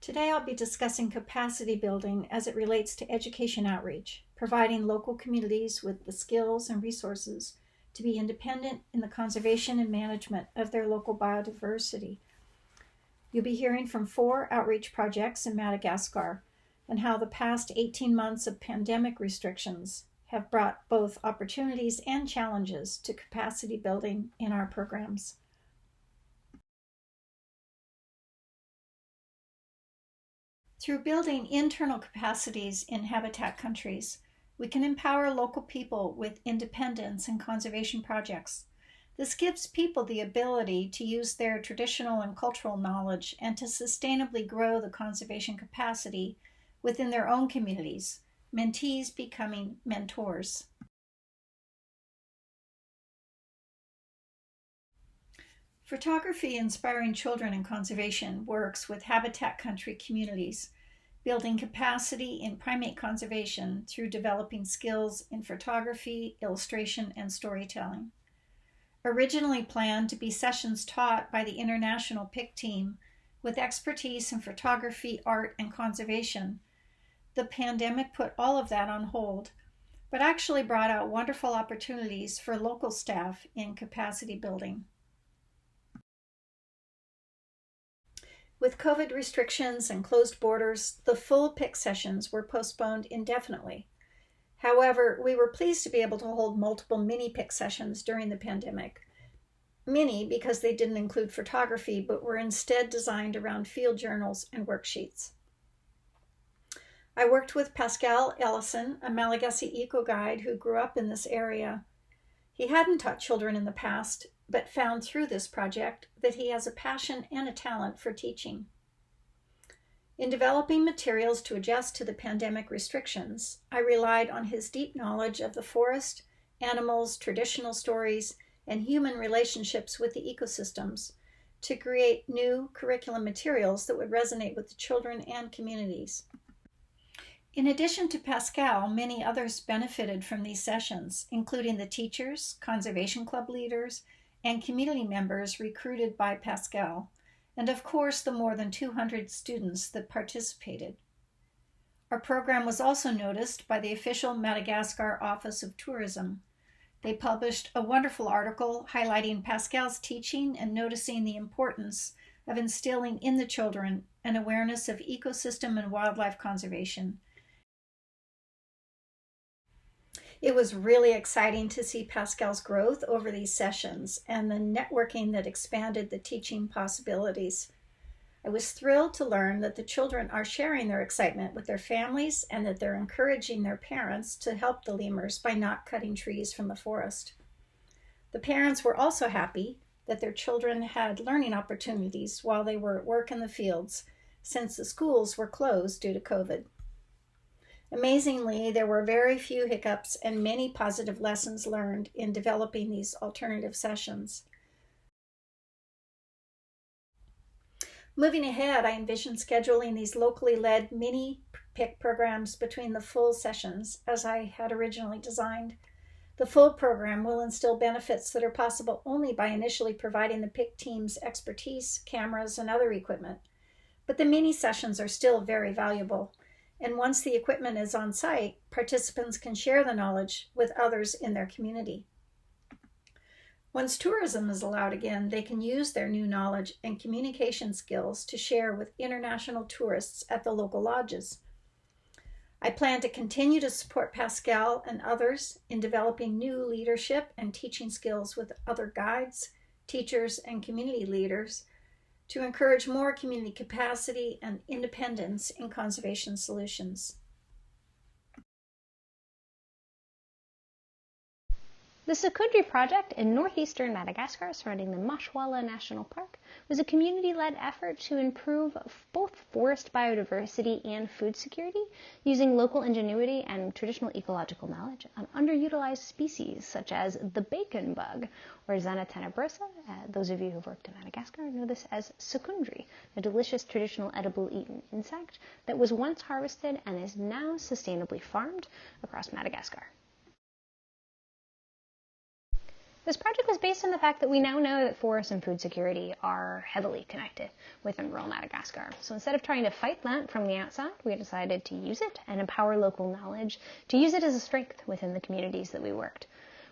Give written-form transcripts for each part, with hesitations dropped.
Today I'll be discussing capacity building as it relates to education outreach, providing local communities with the skills and resources to be independent in the conservation and management of their local biodiversity. You'll be hearing from 4 outreach projects in Madagascar and how the past 18 months of pandemic restrictions have brought both opportunities and challenges to capacity building in our programs. Through building internal capacities in habitat countries, we can empower local people with independence in conservation projects. This gives people the ability to use their traditional and cultural knowledge and to sustainably grow the conservation capacity within their own communities, mentees becoming mentors. Photography Inspiring Children in Conservation works with habitat country communities, building capacity in primate conservation through developing skills in photography, illustration, and storytelling. Originally planned to be sessions taught by the International PIC team with expertise in photography, art, and conservation, the pandemic put all of that on hold, but actually brought out wonderful opportunities for local staff in capacity building. With COVID restrictions and closed borders, the full PIC sessions were postponed indefinitely. However, we were pleased to be able to hold multiple mini PIC sessions during the pandemic. Mini because they didn't include photography, but were instead designed around field journals and worksheets. I worked with Pascal Elison, a Malagasy eco-guide who grew up in this area. He hadn't taught children in the past, but found through this project that he has a passion and a talent for teaching. In developing materials to adjust to the pandemic restrictions, I relied on his deep knowledge of the forest, animals, traditional stories, and human relationships with the ecosystems to create new curriculum materials that would resonate with the children and communities. In addition to Pascal, many others benefited from these sessions, including the teachers, conservation club leaders, and community members recruited by Pascal, and of course the more than 200 students that participated. Our program was also noticed by the official Madagascar Office of Tourism. They published a wonderful article highlighting Pascal's teaching and noticing the importance of instilling in the children an awareness of ecosystem and wildlife conservation. It was really exciting to see Pascal's growth over these sessions and the networking that expanded the teaching possibilities. I was thrilled to learn that the children are sharing their excitement with their families and that they're encouraging their parents to help the lemurs by not cutting trees from the forest. The parents were also happy that their children had learning opportunities while they were at work in the fields, since the schools were closed due to COVID. Amazingly, there were very few hiccups and many positive lessons learned in developing these alternative sessions. Moving ahead, I envision scheduling these locally led mini PIC programs between the full sessions as I had originally designed. The full program will instill benefits that are possible only by initially providing the PIC team's expertise, cameras, and other equipment. But the mini sessions are still very valuable. And once the equipment is on site, participants can share the knowledge with others in their community. Once tourism is allowed again, they can use their new knowledge and communication skills to share with international tourists at the local lodges. I plan to continue to support Pascal and others in developing new leadership and teaching skills with other guides, teachers, and community leaders to encourage more community capacity and independence in conservation solutions. The Secundri project in northeastern Madagascar surrounding the Mashwala National Park was a community-led effort to improve both forest biodiversity and food security using local ingenuity and traditional ecological knowledge on underutilized species such as the bacon bug, or Zana tenebrosa. Those of you who've worked in Madagascar know this as Secundri, a delicious traditional edible eaten insect that was once harvested and is now sustainably farmed across Madagascar. This project was based on the fact that we now know that forests and food security are heavily connected within rural Madagascar. So instead of trying to fight that from the outside, we decided to use it and empower local knowledge to use it as a strength within the communities that we worked.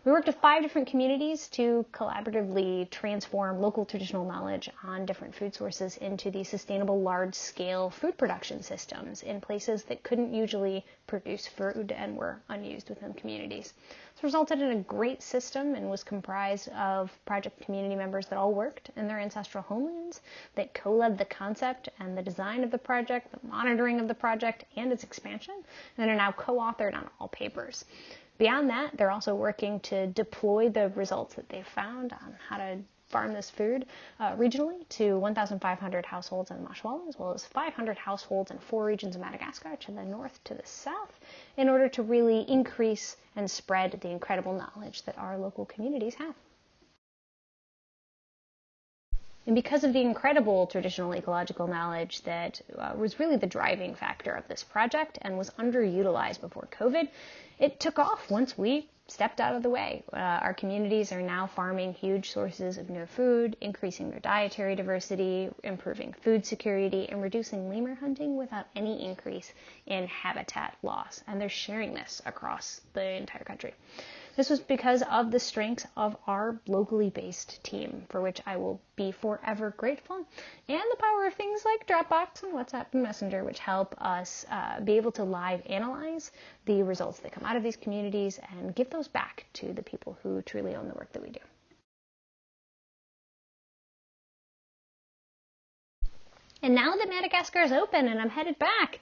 We worked with 5 different communities to collaboratively transform local traditional knowledge on different food sources into these sustainable large-scale food production systems in places that couldn't usually produce food and were unused within communities. This resulted in a great system and was comprised of project community members that all worked in their ancestral homelands, that co-led the concept and the design of the project, the monitoring of the project, and its expansion, and are now co-authored on all papers. Beyond that, they're also working to deploy the results that they've found on how to farm this food regionally to 1,500 households in Mashwala, as well as 500 households in 4 regions of Madagascar, to the north, to the south, in order to really increase and spread the incredible knowledge that our local communities have. And because of the incredible traditional ecological knowledge that was really the driving factor of this project and was underutilized before COVID, it took off once we stepped out of the way. Our communities are now farming huge sources of new food, increasing their dietary diversity, improving food security, and reducing lemur hunting without any increase in habitat loss. And they're sharing this across the entire country. This was because of the strengths of our locally based team, for which I will be forever grateful, and the power of things like Dropbox and WhatsApp and Messenger, which help us be able to live analyze the results that come out of these communities and give those back to the people who truly own the work that we do. And now that Madagascar is open and I'm headed back,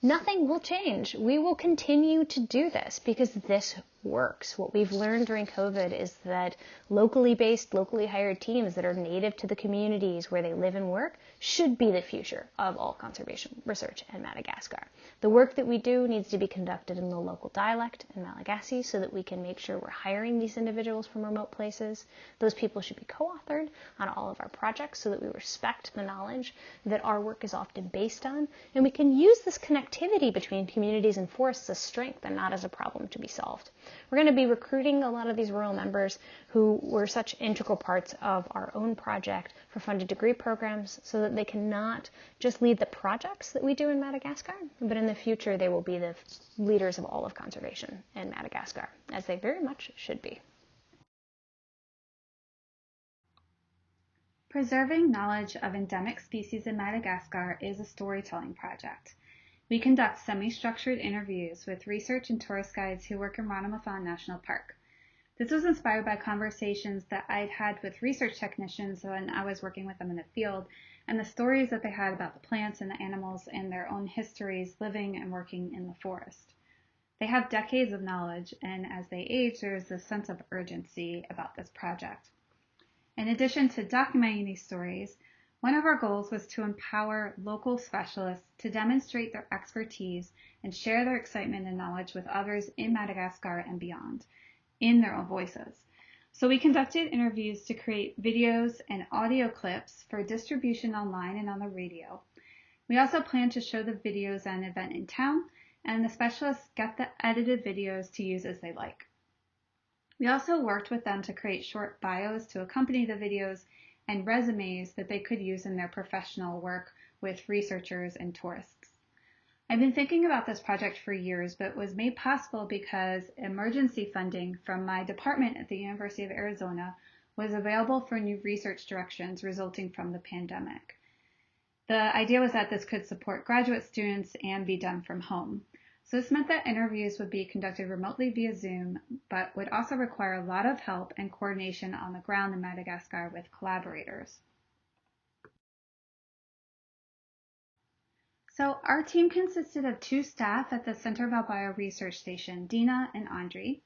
nothing will change. We will continue to do this because this works. What we've learned during COVID is that locally based, locally hired teams that are native to the communities where they live and work should be the future of all conservation research in Madagascar. The work that we do needs to be conducted in the local dialect in Malagasy so that we can make sure we're hiring these individuals from remote places. Those people should be co-authored on all of our projects so that we respect the knowledge that our work is often based on, and we can use this connectivity between communities and forests as strength and not as a problem to be solved. We're going to be recruiting a lot of these rural members who were such integral parts of our own project for funded degree programs so that they can not just lead the projects that we do in Madagascar, but in the future they will be the leaders of all of conservation in Madagascar, as they very much should be. Preserving knowledge of endemic species in Madagascar is a storytelling project. We conduct semi-structured interviews with research and tourist guides who work in Randimbiarimanana National Park. This was inspired by conversations that I'd had with research technicians when I was working with them in the field, and the stories that they had about the plants and the animals and their own histories living and working in the forest. They have decades of knowledge, and as they age, there is a sense of urgency about this project. In addition to documenting these stories, one of our goals was to empower local specialists to demonstrate their expertise and share their excitement and knowledge with others in Madagascar and beyond, in their own voices. So we conducted interviews to create videos and audio clips for distribution online and on the radio. We also plan to show the videos at an event in town, and the specialists get the edited videos to use as they like. We also worked with them to create short bios to accompany the videos and resumes that they could use in their professional work with researchers and tourists. I've been thinking about this project for years, but was made possible because emergency funding from my department at the University of Arizona was available for new research directions resulting from the pandemic. The idea was that this could support graduate students and be done from home. So this meant that interviews would be conducted remotely via Zoom, but would also require a lot of help and coordination on the ground in Madagascar with collaborators. So our team consisted of 2 staff at the Center Valbio Research Station, Dina and Andri,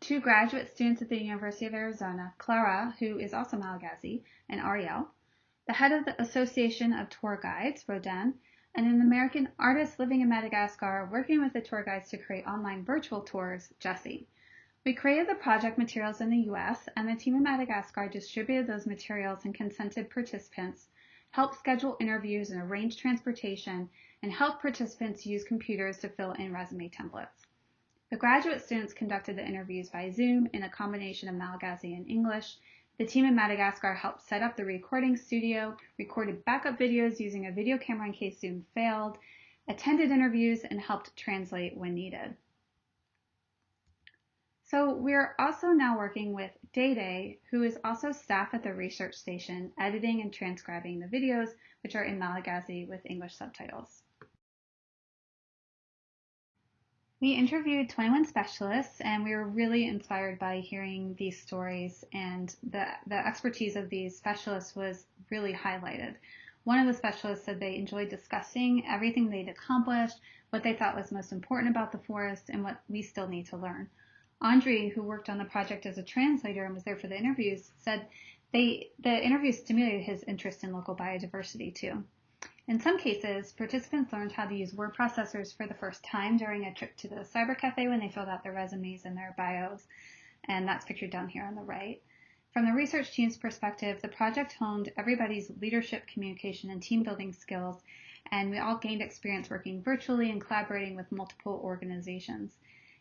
2 graduate students at the University of Arizona, Clara, who is also Malagasy, and Ariel, the head of the Association of Tour Guides, Rodan, and an American artist living in Madagascar working with the tour guides to create online virtual tours, Jessie. We created the project materials in the US, and the team in Madagascar distributed those materials and consented participants, helped schedule interviews and arrange transportation, and helped participants use computers to fill in resume templates. The graduate students conducted the interviews by Zoom in a combination of Malagasy and English. The team in Madagascar helped set up the recording studio, recorded backup videos using a video camera in case Zoom failed, attended interviews, and helped translate when needed. So we're also now working with Day, who is also staff at the research station, editing and transcribing the videos, which are in Malagasy with English subtitles. We interviewed 21 specialists, and we were really inspired by hearing these stories, and the expertise of these specialists was really highlighted. One of the specialists said they enjoyed discussing everything they'd accomplished, what they thought was most important about the forest, and what we still need to learn. Andri, who worked on the project as a translator and was there for the interviews, said the interviews stimulated his interest in local biodiversity too. In some cases, participants learned how to use word processors for the first time during a trip to the cyber cafe when they filled out their resumes and their bios, and that's pictured down here on the right. From the research team's perspective, the project honed everybody's leadership, communication, and team building skills, and we all gained experience working virtually and collaborating with multiple organizations.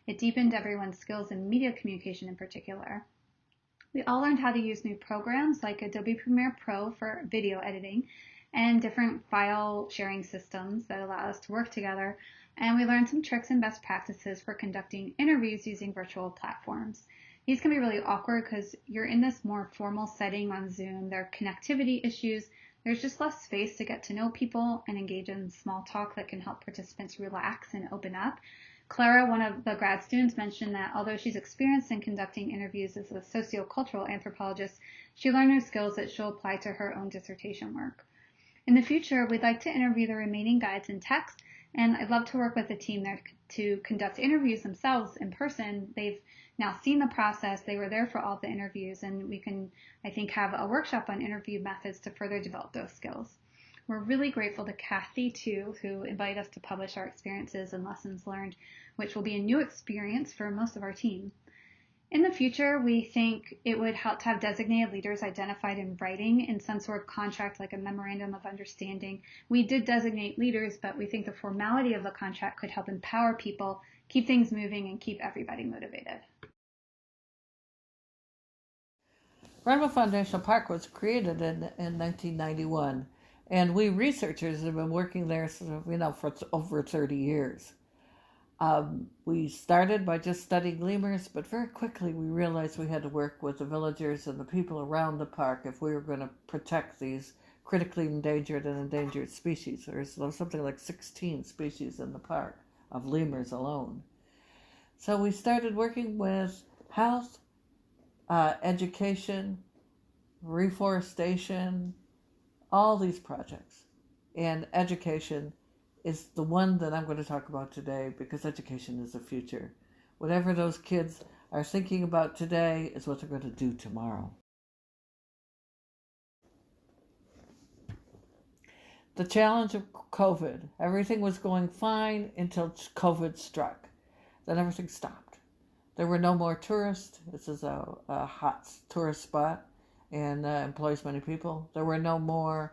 It deepened everyone's skills in media communication in particular. We all learned how to use new programs like Adobe Premiere Pro for video editing and different file sharing systems that allow us to work together. And we learned some tricks and best practices for conducting interviews using virtual platforms. These can be really awkward because you're in this more formal setting on Zoom. There are connectivity issues. There's just less space to get to know people and engage in small talk that can help participants relax and open up. Clara, one of the grad students, mentioned that although she's experienced in conducting interviews as a sociocultural anthropologist, she learned new skills that she'll apply to her own dissertation work. In the future, we'd like to interview the remaining guides in text, and I'd love to work with the team there to conduct interviews themselves in person. They've now seen the process. They were there for all the interviews, and we can, I think, have a workshop on interview methods to further develop those skills. We're really grateful to Kathy, too, who invited us to publish our experiences and lessons learned, which will be a new experience for most of our team. In the future, we think it would help to have designated leaders identified in writing in some sort of contract, like a memorandum of understanding. We did designate leaders, but we think the formality of the contract could help empower people, keep things moving, and keep everybody motivated. Randimbiarimanana National Park was created in 1991. And we researchers have been working there, for over 30 years. We started by just studying lemurs, but very quickly we realized we had to work with the villagers and the people around the park if we were going to protect these critically endangered and endangered species. There's something like 16 species in the park of lemurs alone. So we started working with health, education, reforestation, all these projects. And education is the one that I'm going to talk about today because education is the future. Whatever those kids are thinking about today is what they're going to do tomorrow. The challenge of COVID. Everything was going fine until COVID struck. Then everything stopped. There were no more tourists. This is a hot tourist spot and employs many people. There were no more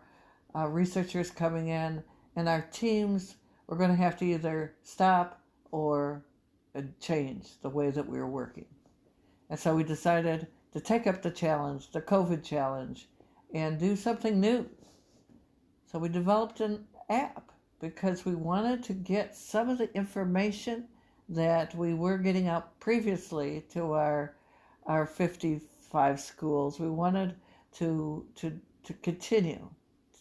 researchers coming in, and our teams were going to have to either stop or change the way that we were working. And so we decided to take up the challenge, the COVID challenge, and do something new. So we developed an app because we wanted to get some of the information that we were getting out previously to our 55 schools. We wanted to continue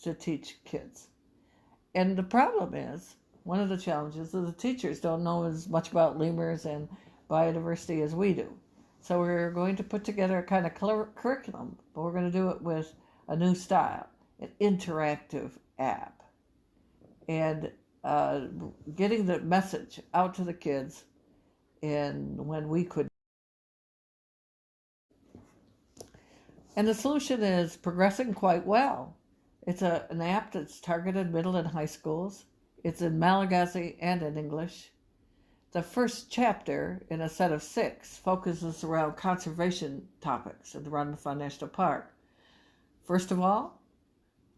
to teach kids. And the problem is, one of the challenges is the teachers don't know as much about lemurs and biodiversity as we do. So we're going to put together a kind of curriculum, but we're going to do it with a new style, an interactive app. And getting the message out to the kids and when we could. And the solution is progressing quite well. It's an app that's targeted middle and high schools. It's in Malagasy and in English. The first chapter in a set of 6 focuses around conservation topics in the Randimbiarimanana National Park. First of all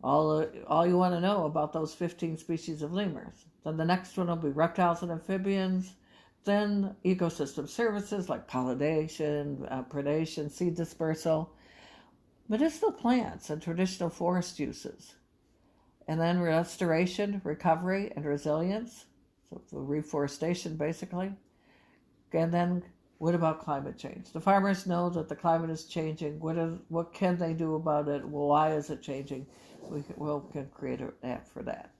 you want to know about those 15 species of lemurs. Then the next one will be reptiles and amphibians. then ecosystem services like pollination, predation, seed dispersal, medicinal plants and traditional forest uses. And then restoration, recovery, and resilience, so reforestation basically. And then what about climate change? The farmers know that the climate is changing. What can they do about it? Why is it changing? We can create an app for that.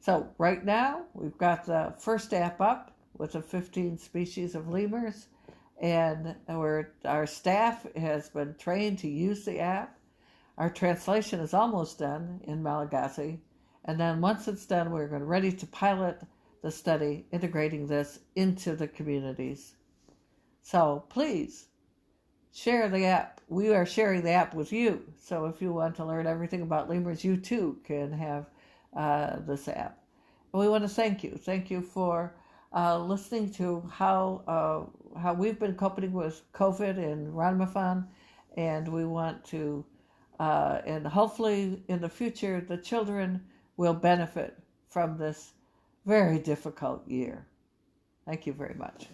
So right now, we've got the first app up with the 15 species of lemurs, and our staff has been trained to use the app. Our translation is almost done in Malagasy, and then once it's done, we're ready to pilot the study, integrating this into the communities. So please share the app. We are sharing the app with you. So if you want to learn everything about lemurs, you too can have this app. And we want to thank you. Thank you for listening to how we've been coping with COVID and Randimaiadanarivo, and we want to, and hopefully in the future, the children will benefit from this very difficult year. Thank you very much.